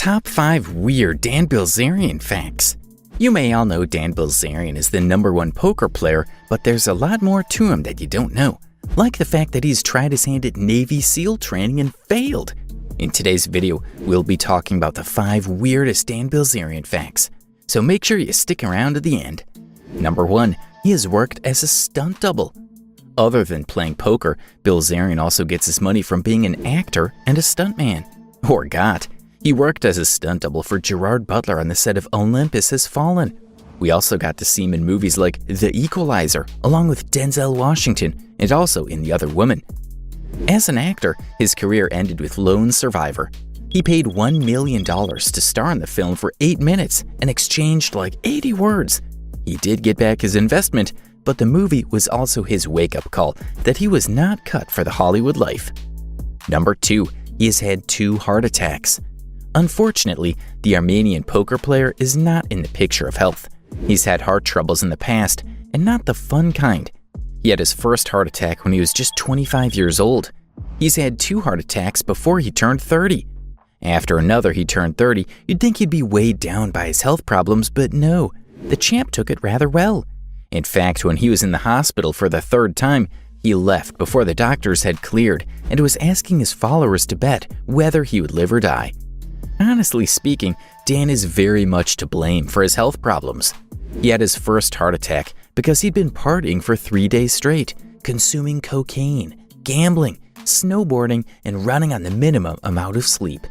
Top 5 Weird Dan Bilzerian Facts. You may all know Dan Bilzerian is the #1 poker player, but there's a lot more to him that you don't know, like the fact that he's tried his hand at Navy SEAL training and failed. In today's video, we'll be talking about the 5 weirdest Dan Bilzerian facts, so make sure you stick around to the end. Number 1. He has worked as a stunt double. Other than playing poker, Bilzerian also gets his money from being an actor and a stuntman. Or got. He worked as a stunt double for Gerard Butler on the set of Olympus Has Fallen. We also got to see him in movies like The Equalizer, along with Denzel Washington, and also in The Other Woman. As an actor, his career ended with Lone Survivor. He paid $1 million to star in the film for 8 minutes and exchanged like 80 words. He did get back his investment, but the movie was also his wake-up call that he was not cut for the Hollywood life. Number 2. He has had 2 heart attacks. Unfortunately, the Armenian poker player is not in the picture of health. He's had heart troubles in the past, and not the fun kind. He had his first heart attack when he was just 25 years old. He's had 2 heart attacks before he turned 30. After another he turned 30, you'd think he'd be weighed down by his health problems, but no, the champ took it rather well. In fact, when he was in the hospital for the 3rd time, he left before the doctors had cleared and was asking his followers to bet whether he would live or die. Honestly speaking, Dan is very much to blame for his health problems. He had his first heart attack because he'd been partying for 3 days straight, consuming cocaine, gambling, snowboarding, and running on the minimum amount of sleep.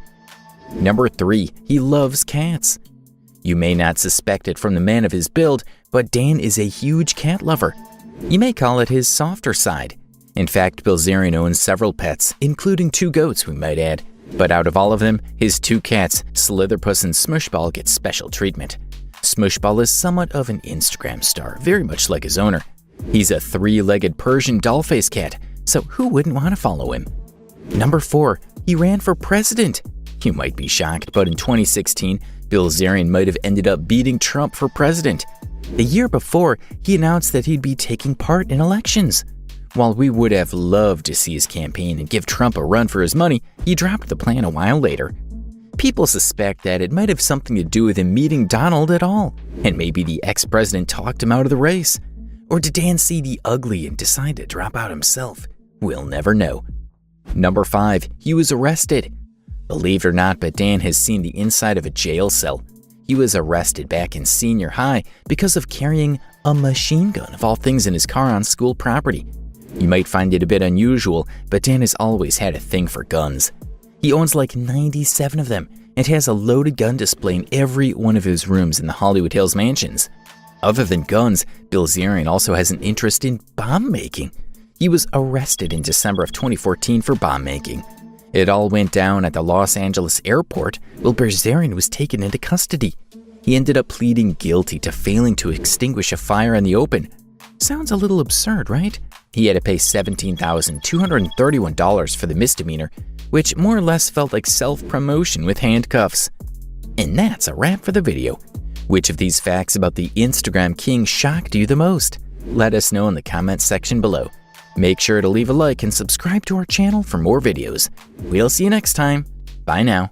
Number 3. He loves cats. You may not suspect it from the man of his build, but Dan is a huge cat lover. You may call it his softer side. In fact, Bilzerian owns several pets, including 2 goats, we might add. But out of all of them, his 2 cats, Slitherpuss and Smushball, get special treatment. Smushball is somewhat of an Instagram star, very much like his owner. He's a 3-legged Persian dollface cat, so who wouldn't want to follow him? Number 4. He ran for president. You might be shocked, but in 2016, Bilzerian might have ended up beating Trump for president. The year before, he announced that he'd be taking part in elections. While we would have loved to see his campaign and give Trump a run for his money, he dropped the plan a while later. People suspect that it might have something to do with him meeting Donald at all, and maybe the ex-president talked him out of the race. Or did Dan see the ugly and decide to drop out himself? We'll never know. Number 5. He was arrested. Believe it or not, but Dan has seen the inside of a jail cell. He was arrested back in senior high because of carrying a machine gun of all things in his car on school property. You might find it a bit unusual, but Dan has always had a thing for guns. He owns like 97 of them and has a loaded gun display in every one of his rooms in the Hollywood Hills mansions. Other than guns, Bilzerian also has an interest in bomb making. He was arrested in December of 2014 for bomb making. It all went down at the Los Angeles airport while Bilzerian was taken into custody. He ended up pleading guilty to failing to extinguish a fire in the open. Sounds a little absurd, right? He had to pay $17,231 for the misdemeanor, which more or less felt like self-promotion with handcuffs. And that's a wrap for the video. Which of these facts about the Instagram king shocked you the most? Let us know in the comments section below. Make sure to leave a like and subscribe to our channel for more videos. We'll see you next time. Bye now.